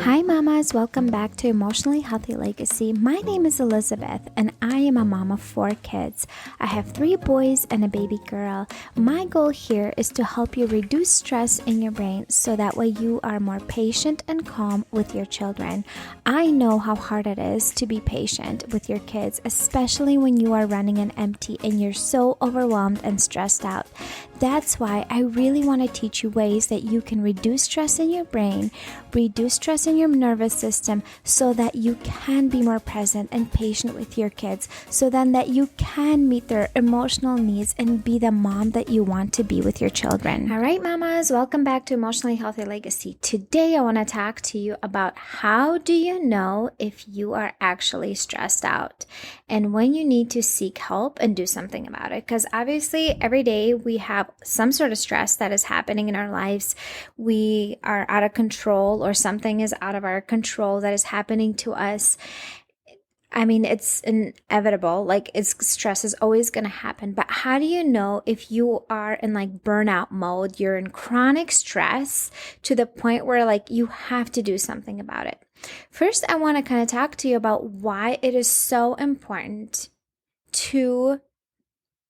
Hi, mamas. Welcome back to Emotionally Healthy Legacy. My name is Elizabeth, and I am a mom of 4 kids. I have 3 boys and a baby girl. My goal here is to help you reduce stress in your brain so that way you are more patient and calm with your children. I know how hard it is to be patient with your kids, especially when you are running on empty and you're so overwhelmed and stressed out. That's why I really want to teach you ways that you can reduce stress in your brain, reduce stress in your nervous system so that you can be more present and patient with your kids, so then that you can meet their emotional needs and be the mom that you want to be with your children. All right, mamas, welcome back to Emotionally Healthy Legacy. Today I want to talk to you about how do you know if you are actually stressed out and when you need to seek help and do something about it. Because obviously every day we have some sort of stress that is happening in our lives. We are out of control, or something is out of our control that is happening to us. I mean, it's inevitable. Stress is always going to happen. But how do you know if you are in burnout mode? You're in chronic stress to the point where you have to do something about it. First, I want to kind of talk to you about why it is so important to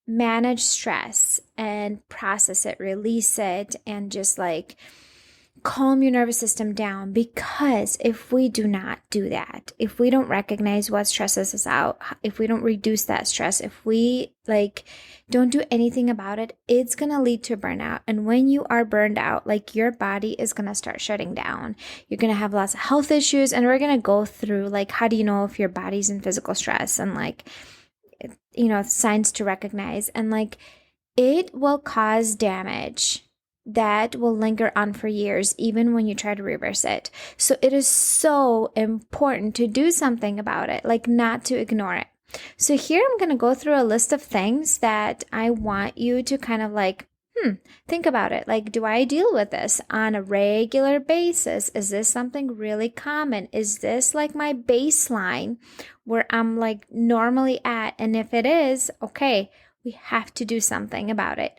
manage stress and process it, release it, and just calm your nervous system down. Because if we do not do that, if we don't recognize what stresses us out, if we don't reduce that stress, if we don't do anything about it, it's going to lead to burnout. And when you are burned out, your body is going to start shutting down. You're going to have lots of health issues, and we're going to go through how do you know if your body's in physical stress, and signs to recognize. And it will cause damage that will linger on for years, even when you try to reverse it. So it is so important to do something about it, not to ignore it. So here I'm going to go through a list of things that I want you to kind of think about it. Do I deal with this on a regular basis? Is this something really common? Is this my baseline where I'm normally at? And if it is, okay, we have to do something about it.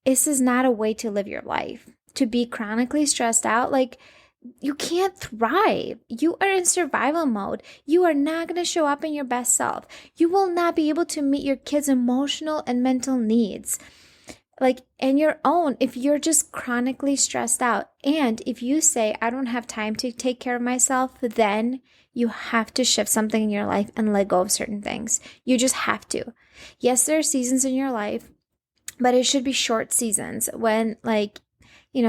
This is not a way to live your life. To be chronically stressed out, you can't thrive. You are in survival mode. You are not going to show up in your best self. You will not be able to meet your kids' emotional and mental needs. And your own, if you're just chronically stressed out. And if you say, I don't have time to take care of myself, then you have to shift something in your life and let go of certain things. You just have to. Yes, there are seasons in your life, but it should be short seasons when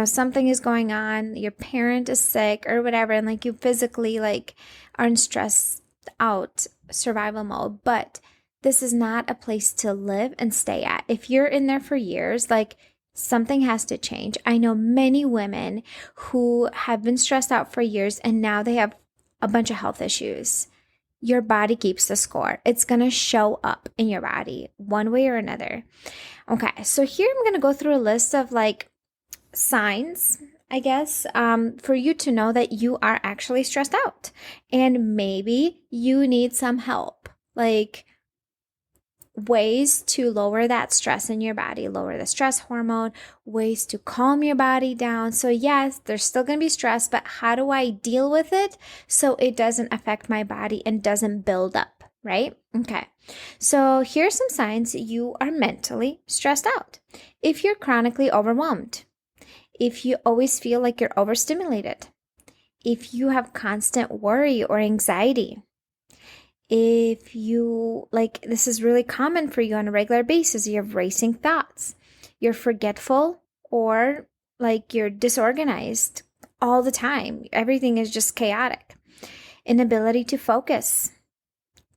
something is going on, your parent is sick or whatever, and you physically are in stressed out survival mode. But this is not a place to live and stay at. If you're in there for years, something has to change. I know many women who have been stressed out for years and now they have a bunch of health issues. Your body keeps the score. It's going to show up in your body one way or another. Okay, so here I'm going to go through a list of signs, I guess, for you to know that you are actually stressed out. And maybe you need some help. Ways to lower that stress in your body, lower the stress hormone, ways to calm your body down. So yes, there's still going to be stress, but how do I deal with it so it doesn't affect my body and doesn't build up, right? Okay. So here's some signs you are mentally stressed out. If you're chronically overwhelmed, if you always feel like you're overstimulated, if you have constant worry or anxiety, if you, this is really common for you on a regular basis, you have racing thoughts, you're forgetful, or you're disorganized all the time, everything is just chaotic, inability to focus,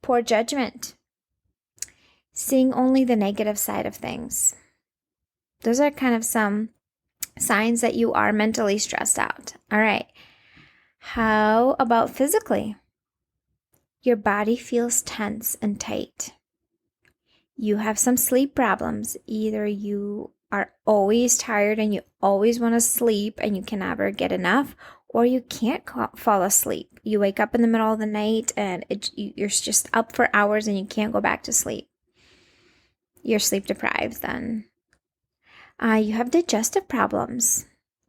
poor judgment, seeing only the negative side of things. Those are kind of some signs that you are mentally stressed out. All right. How about physically? Your body feels tense and tight. You have some sleep problems. Either you are always tired and you always want to sleep and you can never get enough, or you can't fall asleep. You wake up in the middle of the night and you're just up for hours and you can't go back to sleep. You're sleep deprived then. You have digestive problems.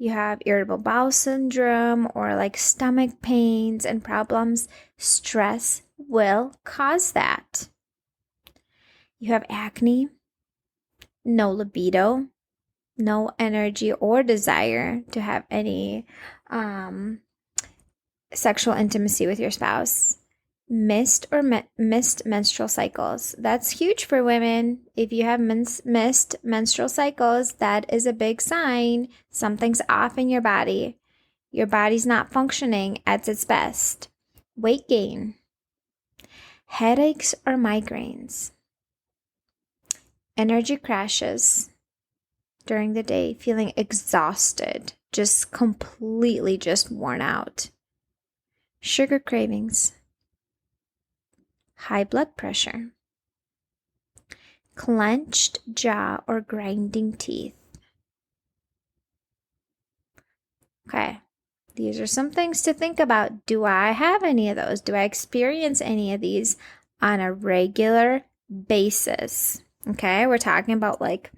you have irritable bowel syndrome or like stomach pains and problems, stress will cause that. You have acne, no libido, no energy or desire to have any sexual intimacy with your spouse. Missed menstrual cycles. That's huge for women. If you have missed menstrual cycles, that is a big sign something's off in your body. Your body's not functioning at its best. Weight gain, headaches or migraines, energy crashes during the day, feeling exhausted, just completely just worn out, sugar cravings, high blood pressure, clenched jaw or grinding teeth. Okay, these are some things to think about. Do I have any of those? Do I experience any of these on a regular basis? Okay, we're talking about like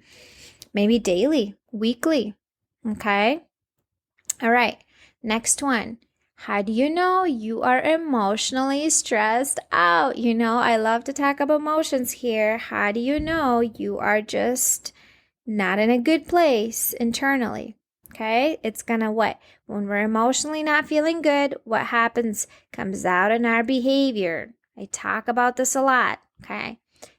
maybe daily, weekly. Okay, all right, next one. How do you know you are emotionally stressed out? You know, I love to talk about emotions here. How do you know you are just not in a good place internally? Okay, it's gonna what? When we're emotionally not feeling good, what happens? Comes out in our behavior. I talk about this a lot. Okay,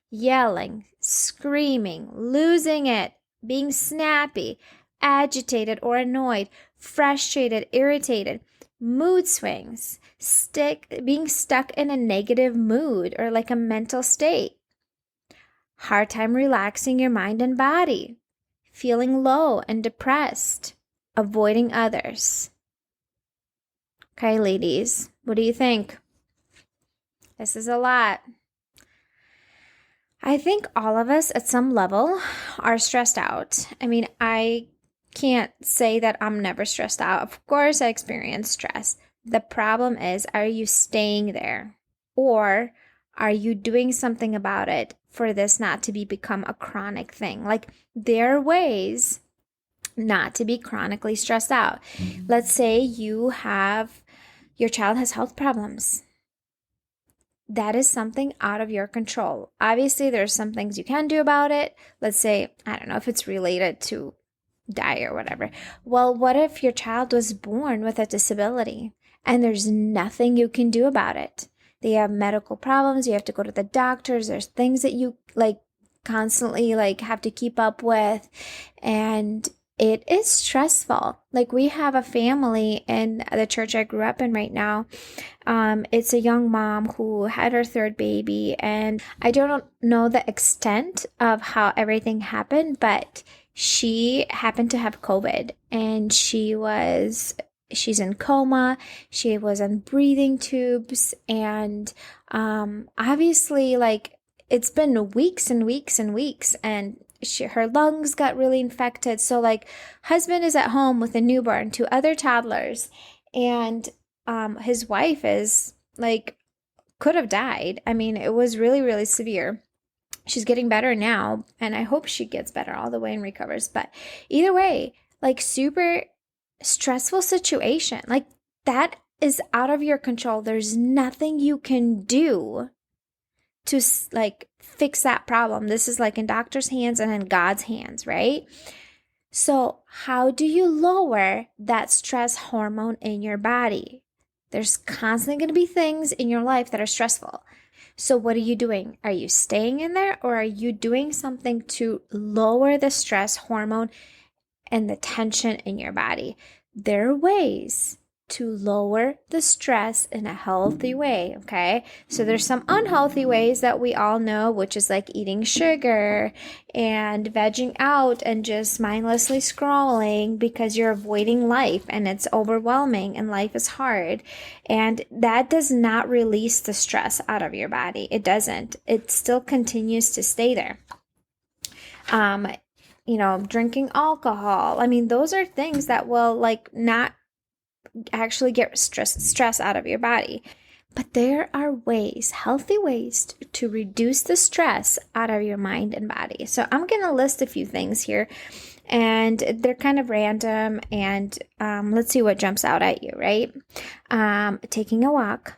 yelling, screaming, losing it, being snappy, agitated or annoyed, frustrated, irritated. Mood swings, being stuck in a negative mood or like a mental state, hard time relaxing your mind and body, feeling low and depressed, avoiding others. Okay, ladies, what do you think? This is a lot. I think all of us at some level are stressed out. I mean, I can't say that I'm never stressed out. Of course, I experience stress. The problem is, are you staying there? Or are you doing something about it for this not to become a chronic thing? Like, there are ways not to be chronically stressed out. Let's say your child has health problems. That is something out of your control. Obviously, there's some things you can do about it. Let's say, I don't know if it's related to die or whatever. Well, what if your child was born with a disability and there's nothing you can do about it? They have medical problems. You have to go to the doctors. There's things that you like constantly like have to keep up with. And it is stressful. Like we have a family in the church I grew up in right now. It's a young mom who had her third baby, and I don't know the extent of how everything happened, but she happened to have COVID, and she's in coma. She was on breathing tubes, and obviously, like it's been weeks and weeks and weeks, and her lungs got really infected. So like husband is at home with a newborn, two other toddlers, and his wife is like could have died. I mean, it was really, really severe. She's getting better now, and I hope she gets better all the way and recovers. But either way, like super stressful situation. Like that is out of your control. There's nothing you can do to like fix that problem. This is like in doctor's hands and in God's hands, right? So how do you lower that stress hormone in your body? There's constantly going to be things in your life that are stressful. So what are you doing? Are you staying in there, or are you doing something to lower the stress hormone and the tension in your body? There are ways to lower the stress in a healthy way, okay? So there's some unhealthy ways that we all know, which is like eating sugar and vegging out and just mindlessly scrolling because you're avoiding life and it's overwhelming and life is hard. And that does not release the stress out of your body. It doesn't. It still continues to stay there. Drinking alcohol. I mean, those are things that will like not actually get stress out of your body. But there are ways, healthy ways to reduce the stress out of your mind and body. So I'm going to list a few things here. and they're kind of random, and let's see what jumps out at you, right? Taking a walk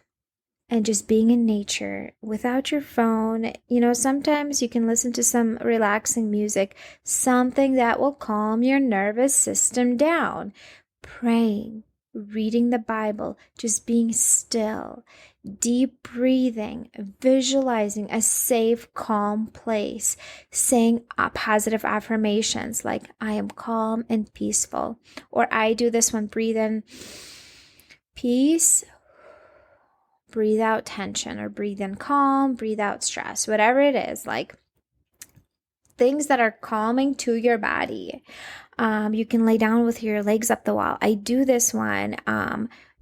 and just being in nature without your phone. Sometimes you can listen to some relaxing music, something that will calm your nervous system down. Praying, reading the Bible, just being still, deep breathing, visualizing a safe, calm place, saying positive affirmations like, I am calm and peaceful. Or I do this one, breathe in peace, breathe out tension, or breathe in calm, breathe out stress, whatever it is, like things that are calming to your body. You can lay down with your legs up the wall. I do this one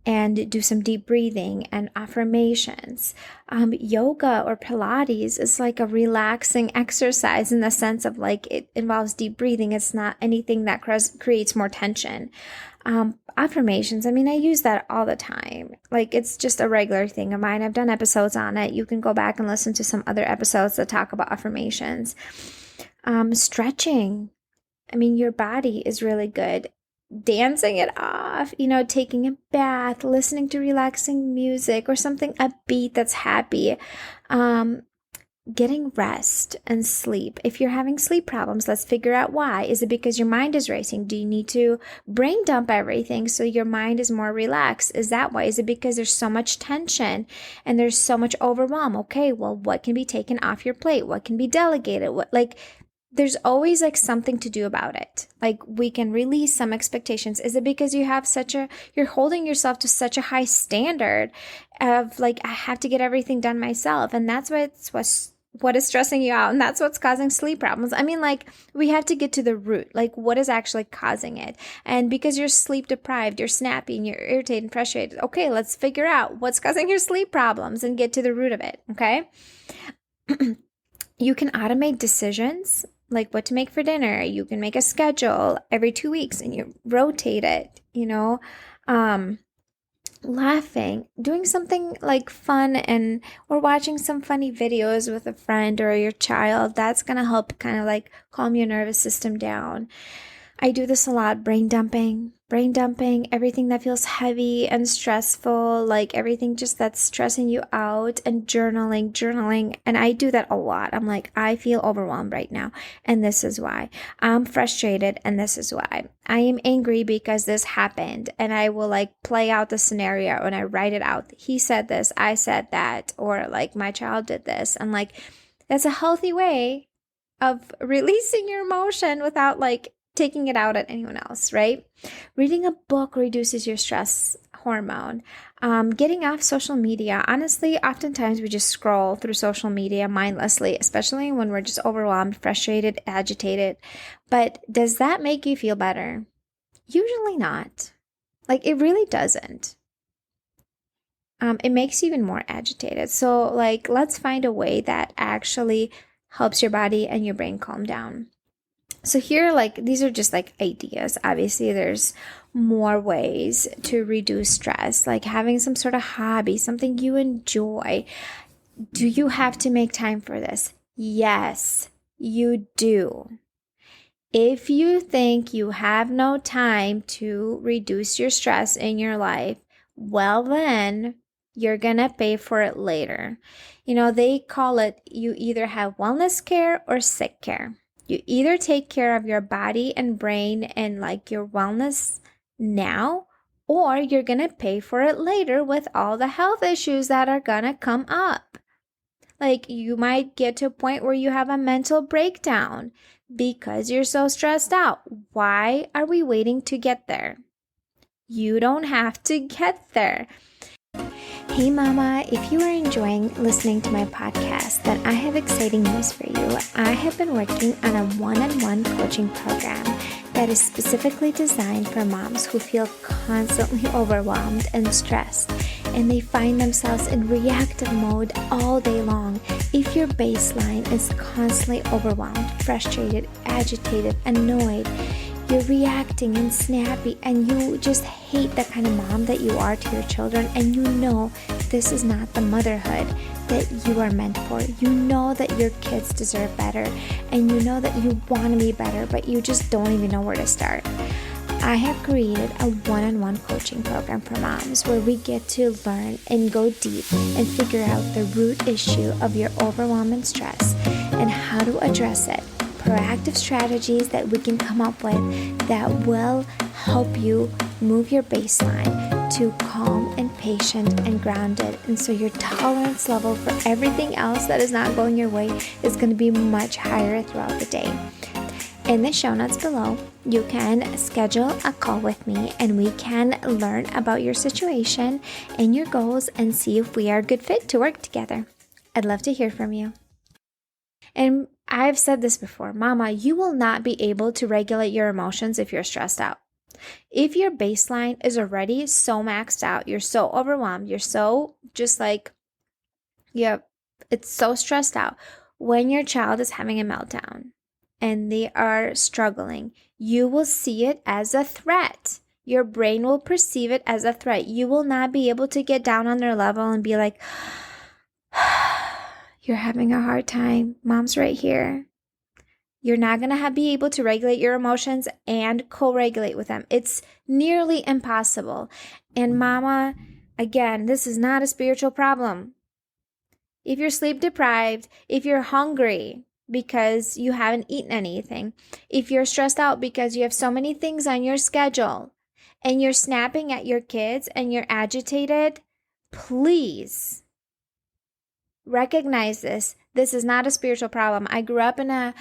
and do some deep breathing and affirmations. Yoga or Pilates is like a relaxing exercise in the sense of like it involves deep breathing. It's not anything that creates more tension. Affirmations, I use that all the time. Like it's just a regular thing of mine. I've done episodes on it. You can go back and listen to some other episodes that talk about affirmations. Stretching. Your body is really good. Dancing it off, taking a bath, listening to relaxing music or something upbeat that's happy. Getting rest and sleep. If you're having sleep problems, let's figure out why. Is it because your mind is racing? Do you need to brain dump everything so your mind is more relaxed? Is that why? Is it because there's so much tension and there's so much overwhelm? Okay, well, what can be taken off your plate? What can be delegated? There's always like something to do about it. Like we can release some expectations. Is it because you have you're holding yourself to such a high standard of like, I have to get everything done myself. And that's what is stressing you out. And that's what's causing sleep problems. We have to get to the root, like what is actually causing it. And because you're sleep deprived, you're snappy and you're irritated and frustrated. Okay, let's figure out what's causing your sleep problems and get to the root of it. Okay. You can automate decisions, like what to make for dinner. You can make a schedule every 2 weeks and you rotate it, laughing, doing something like fun or watching some funny videos with a friend or your child. That's going to help kind of like calm your nervous system down. I do this a lot, brain dumping, everything that feels heavy and stressful, like everything just that's stressing you out, and journaling. And I do that a lot. I'm like, I feel overwhelmed right now, and this is why. I'm frustrated, and this is why. I am angry because this happened, and I will like play out the scenario and I write it out. He said this, I said that, or like my child did this. And like, that's a healthy way of releasing your emotion without like taking it out at anyone else, right? Reading a book reduces your stress hormone. Getting off social media. Honestly, oftentimes we just scroll through social media mindlessly, especially when we're just overwhelmed, frustrated, agitated. But does that make you feel better? Usually not. Like it really doesn't. It makes you even more agitated. So like, let's find a way that actually helps your body and your brain calm down. So here, like, these are just like ideas. Obviously, there's more ways to reduce stress, like having some sort of hobby, something you enjoy. Do you have to make time for this? Yes, you do. If you think you have no time to reduce your stress in your life, well, then you're going to pay for it later. They call it, you either have wellness care or sick care. You either take care of your body and brain and like your wellness now, or you're going to pay for it later with all the health issues that are going to come up. Like you might get to a point where you have a mental breakdown because you're so stressed out. Why are we waiting to get there? You don't have to get there. Hey mama, if you are enjoying listening to my podcast, then I have exciting news for you. I have been working on a one-on-one coaching program that is specifically designed for moms who feel constantly overwhelmed and stressed, and they find themselves in reactive mode all day long. If your baseline is constantly overwhelmed, frustrated, agitated, annoyed, you're reacting and snappy, and you just hate the kind of mom that you are to your children, and you know this is not the motherhood that you are meant for. You know that your kids deserve better, and you know that you want to be better, but you just don't even know where to start. I have created a one-on-one coaching program for moms where we get to learn and go deep and figure out the root issue of your overwhelm and stress and how to address it. Proactive strategies that we can come up with that will help you move your baseline to calm and patient and grounded. And so your tolerance level for everything else that is not going your way is going to be much higher throughout the day. In the show notes below, you can schedule a call with me and we can learn about your situation and your goals and see if we are a good fit to work together. I'd love to hear from you. And I've said this before, Mama, you will not be able to regulate your emotions if you're stressed out. If your baseline is already so maxed out, you're so overwhelmed, you're so just like, it's so stressed out. When your child is having a meltdown and they are struggling, you will see it as a threat. Your brain will perceive it as a threat. You will not be able to get down on their level and be like, you're having a hard time. Mom's right here. You're not going to be able to regulate your emotions and co-regulate with them. It's nearly impossible. And Mama, again, this is not a spiritual problem. If you're sleep deprived, if you're hungry because you haven't eaten anything, if you're stressed out because you have so many things on your schedule and you're snapping at your kids and you're agitated, please recognize this. This is not a spiritual problem. I grew up in a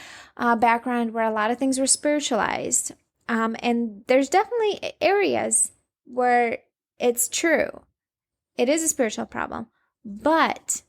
background where a lot of things were spiritualized. And there's definitely areas where it's true. It is a spiritual problem. But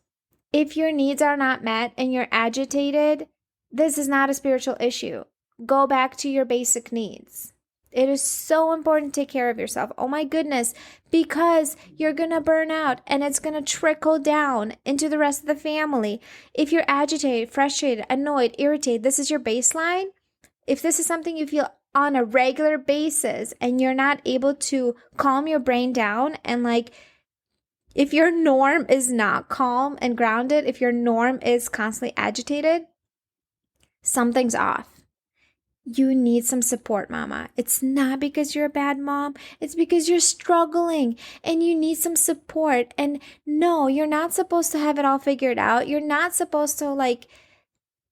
if your needs are not met and you're agitated, this is not a spiritual issue. Go back to your basic needs. It is so important to take care of yourself. Oh my goodness, because you're going to burn out and it's going to trickle down into the rest of the family. If you're agitated, frustrated, annoyed, irritated, this is your baseline. If this is something you feel on a regular basis and you're not able to calm your brain down and if your norm is not calm and grounded, if your norm is constantly agitated, something's off. You need some support, Mama. It's not because you're a bad mom. It's because you're struggling and you need some support. And no, you're not supposed to have it all figured out. You're not supposed to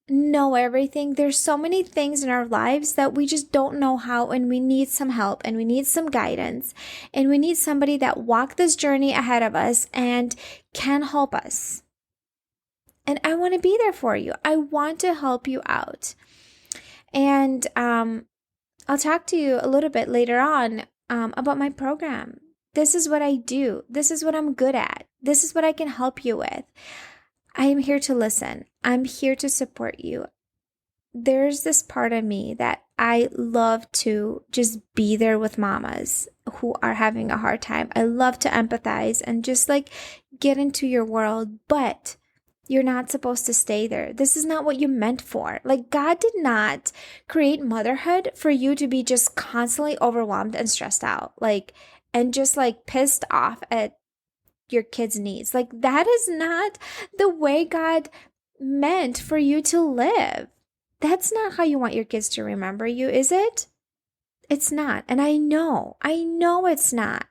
know everything. There's so many things in our lives that we just don't know how, and we need some help and we need some guidance and we need somebody that walked this journey ahead of us and can help us. And I want to be there for you. I want to help you out. And I'll talk to you a little bit later on about my program. This is what I do. This is what I'm good at. This is what I can help you with. I am here to listen. I'm here to support you. There's this part of me that I love to just be there with mamas who are having a hard time. I love to empathize and just get into your world, but you're not supposed to stay there. This is not what you meant for. God did not create motherhood for you to be just constantly overwhelmed and stressed out, and just pissed off at your kids' needs. That is not the way God meant for you to live. That's not how you want your kids to remember you, is it? It's not. And I know it's not.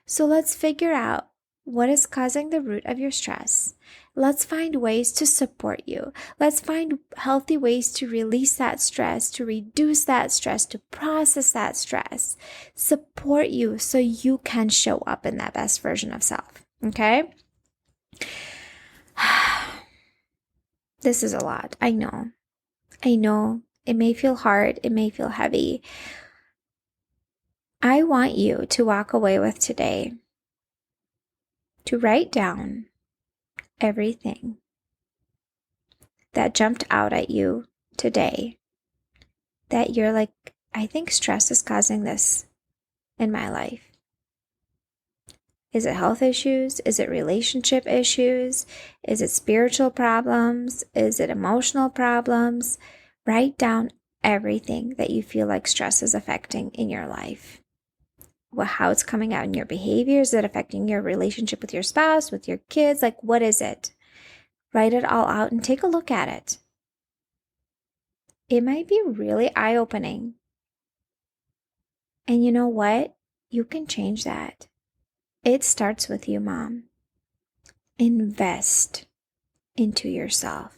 So let's figure out what is causing the root of your stress. Let's find ways to support you. Let's find healthy ways to release that stress, to reduce that stress, to process that stress, support you so you can show up in that best version of self. Okay? This is a lot. I know. It may feel hard. It may feel heavy. I want you to walk away with today to write down everything that jumped out at you today that you're I think stress is causing this in my life. Is it health issues? Is it relationship issues? Is it spiritual problems? Is it emotional problems? Write down everything that you feel like stress is affecting in your life. Well, how it's coming out in your behavior. Is it affecting your relationship with your spouse, with your kids? Like, what is it? Write it all out and take a look at it. It might be really eye-opening. And you know what? You can change that. It starts with you, Mom. Invest into yourself.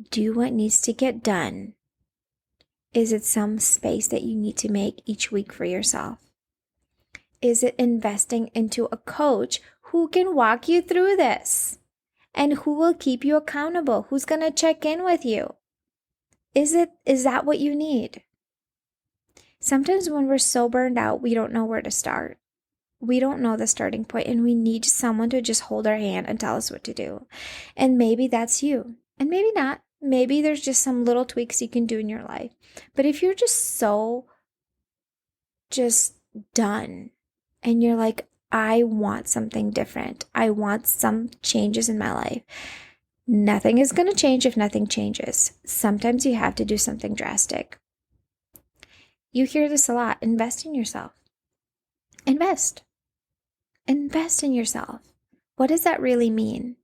Do what needs to get done. Is it some space that you need to make each week for yourself? Is it investing into a coach who can walk you through this and who will keep you accountable? Who's going to check in with you? Is that what you need? Sometimes when we're so burned out, we don't know where to start. We don't know the starting point, and we need someone to just hold our hand and tell us what to do. And maybe that's you, and maybe not. Maybe there's just some little tweaks you can do in your life. But if you're just done, and you're like, I want something different, I want some changes in my life, nothing is going to change if nothing changes. Sometimes you have to do something drastic. You hear this a lot. Invest in yourself. Invest in yourself. What does that really mean?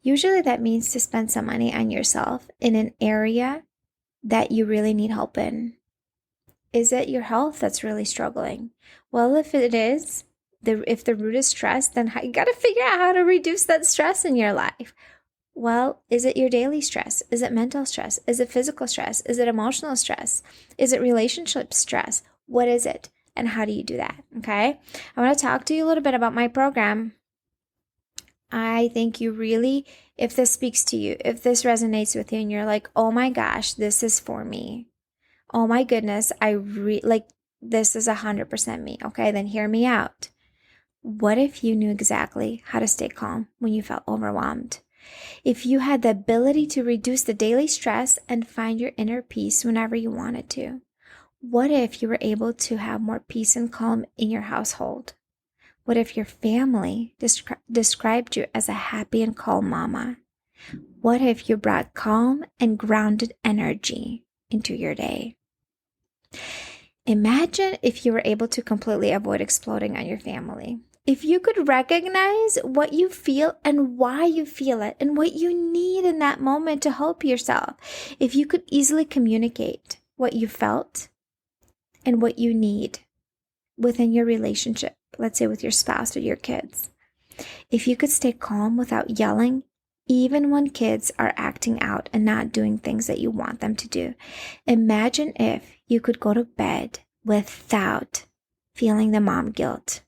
Usually that means to spend some money on yourself in an area that you really need help in. Is it your health that's really struggling? Well, if it is, if the root is stress, then you got to figure out how to reduce that stress in your life. Well, is it your daily stress? Is it mental stress? Is it physical stress? Is it emotional stress? Is it relationship stress? What is it? And how do you do that? Okay. I want to talk to you a little bit about my program. I think you really, if this speaks to you, if this resonates with you and you're like, oh my gosh, this is for me. Oh my goodness, this is 100% me. Okay, then hear me out. What if you knew exactly how to stay calm when you felt overwhelmed? If you had the ability to reduce the daily stress and find your inner peace whenever you wanted to? What if you were able to have more peace and calm in your household? What if your family described you as a happy and calm mama? What if you brought calm and grounded energy into your day? Imagine if you were able to completely avoid exploding on your family. If you could recognize what you feel and why you feel it and what you need in that moment to help yourself. If you could easily communicate what you felt and what you need within your relationship, let's say with your spouse or your kids. If you could stay calm without yelling, even when kids are acting out and not doing things that you want them to do. Imagine if you could go to bed without feeling the mom guilt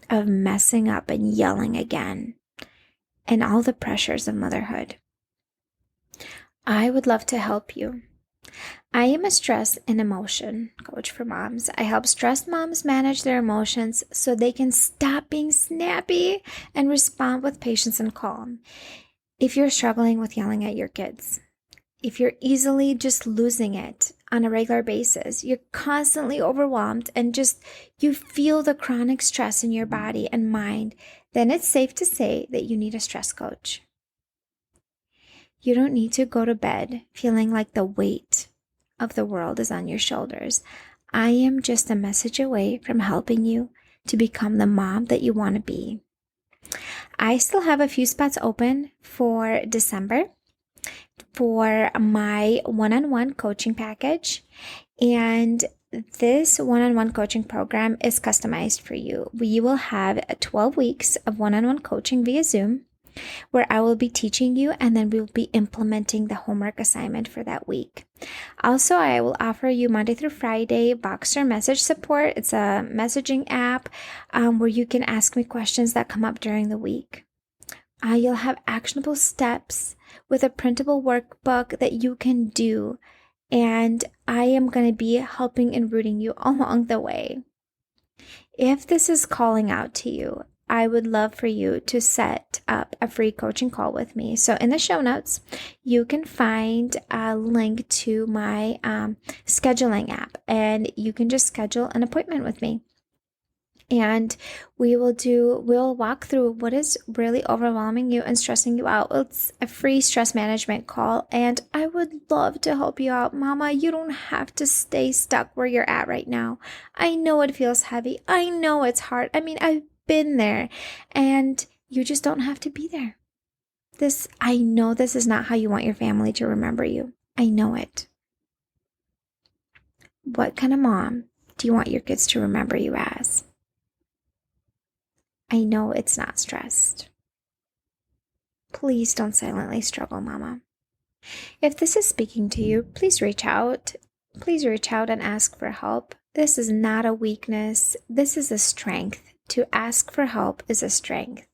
of messing up and yelling again and all the pressures of motherhood. I would love to help you. I am a stress and emotion coach for moms. I help stressed moms manage their emotions so they can stop being snappy and respond with patience and calm. If you're struggling with yelling at your kids, if you're easily just losing it on a regular basis, you're constantly overwhelmed and you feel the chronic stress in your body and mind, then it's safe to say that you need a stress coach. You don't need to go to bed feeling like the weight of the world is on your shoulders. I am just a message away from helping you to become the mom that you want to be. I still have a few spots open for December for my one-on-one coaching package. And this one-on-one coaching program is customized for you. We will have 12 weeks of one-on-one coaching via Zoom, where I will be teaching you and then we will be implementing the homework assignment for that week. Also, I will offer you Monday through Friday Boxer message support. It's a messaging app where you can ask me questions that come up during the week. You'll have actionable steps with a printable workbook that you can do, and I am going to be helping and rooting you along the way. If this is calling out to you, I would love for you to set up a free coaching call with me. So in the show notes, you can find a link to my scheduling app, and you can just schedule an appointment with me. And we'll walk through what is really overwhelming you and stressing you out. It's a free stress management call, and I would love to help you out. Mama, you don't have to stay stuck where you're at right now. I know it feels heavy. I know it's hard. I mean, I've been there, and you just don't have to be there. I know this is not how you want your family to remember you. I know it. What kind of mom do you want your kids to remember you as? I know it's not stressed. Please don't silently struggle, Mama. If this is speaking to you, please reach out. Please reach out and ask for help. This is not a weakness. This is a strength. To ask for help is a strength.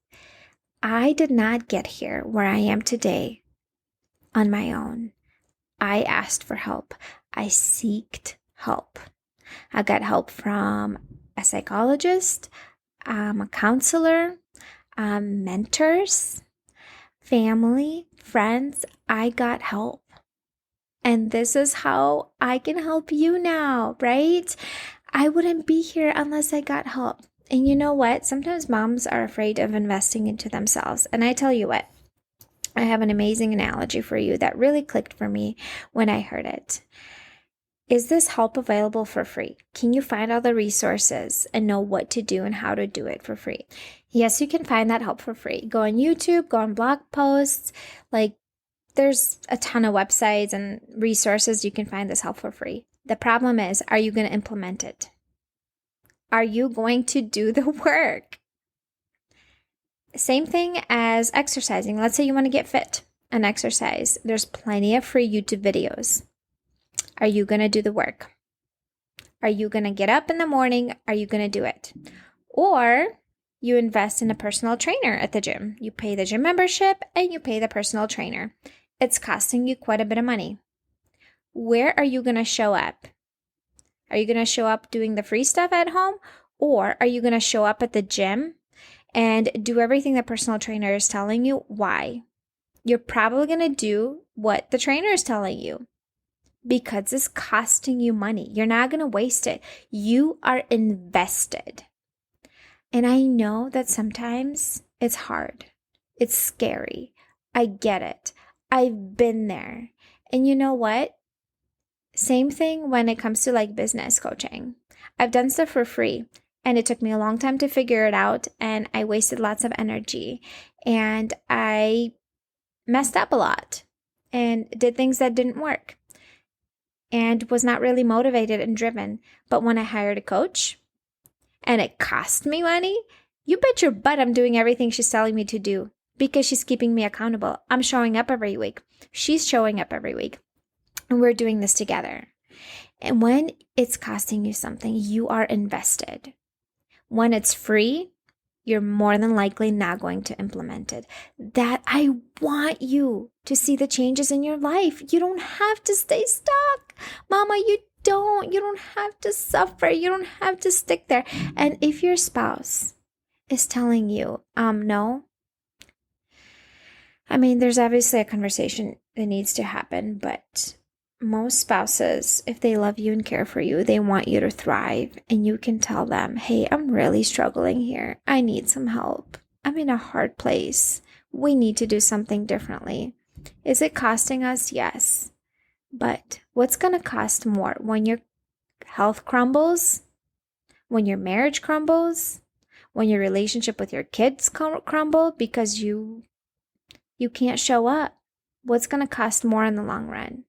I did not get here where I am today on my own. I asked for help. I sought help. I got help from a psychologist, a counselor, mentors, family, friends. I got help. And this is how I can help you now, right? I wouldn't be here unless I got help. And you know what? Sometimes moms are afraid of investing into themselves. And I tell you what, I have an amazing analogy for you that really clicked for me when I heard it. Is this help available for free? Can you find all the resources and know what to do and how to do it for free? Yes, you can find that help for free. Go on YouTube, go on blog posts. There's a ton of websites and resources you can find this help for free. The problem is, are you going to implement it? Are you going to do the work? Same thing as exercising. Let's say you want to get fit and exercise. There's plenty of free YouTube videos. Are you going to do the work? Are you going to get up in the morning? Are you going to do it? Or you invest in a personal trainer at the gym. You pay the gym membership and you pay the personal trainer. It's costing you quite a bit of money. Where are you going to show up? Are you going to show up doing the free stuff at home? Or are you going to show up at the gym and do everything the personal trainer is telling you? Why? You're probably going to do what the trainer is telling you because it's costing you money. You're not going to waste it. You are invested. And I know that sometimes it's hard. It's scary. I get it. I've been there. And you know what? Same thing when it comes to business coaching. I've done stuff for free and it took me a long time to figure it out and I wasted lots of energy and I messed up a lot and did things that didn't work and was not really motivated and driven. But when I hired a coach and it cost me money, you bet your butt I'm doing everything she's telling me to do because she's keeping me accountable. I'm showing up every week. She's showing up every week. And we're doing this together. And when it's costing you something, you are invested. When it's free, you're more than likely not going to implement it. That I want you to see the changes in your life. You don't have to stay stuck. Mama, you don't have to suffer. You don't have to stick there. And if your spouse is telling you, no, I mean, there's obviously a conversation that needs to happen, but most spouses, if they love you and care for you, they want you to thrive. And you can tell them, hey, I'm really struggling here. I need some help. I'm in a hard place. We need to do something differently. Is it costing us? Yes. But what's going to cost more? When your health crumbles? When your marriage crumbles? When your relationship with your kids crumble because you can't show up? What's going to cost more in the long run?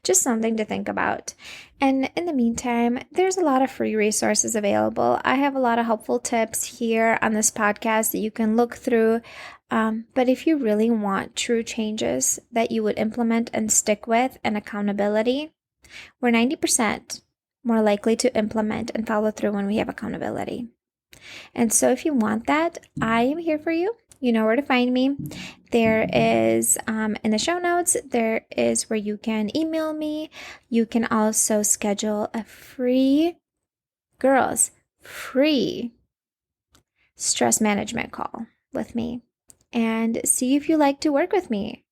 Just something to think about. And in the meantime, there's a lot of free resources available. I have a lot of helpful tips here on this podcast that you can look through. But if you really want true changes that you would implement and stick with and accountability, we're 90% more likely to implement and follow through when we have accountability. And so if you want that, I am here for you. You know where to find me. There is, in the show notes, there is where you can email me. You can also schedule a free stress management call with me and see if you like to work with me.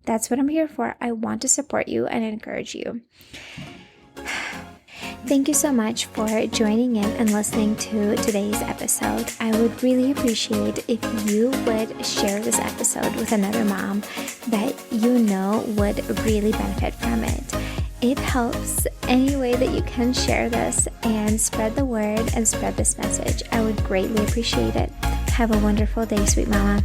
That's what I'm here for. I want to support you and encourage you. Thank you so much for joining in and listening to today's episode. I would really appreciate if you would share this episode with another mom that you know would really benefit from it. It helps any way that you can share this and spread the word and spread this message. I would greatly appreciate it. Have a wonderful day, sweet mama.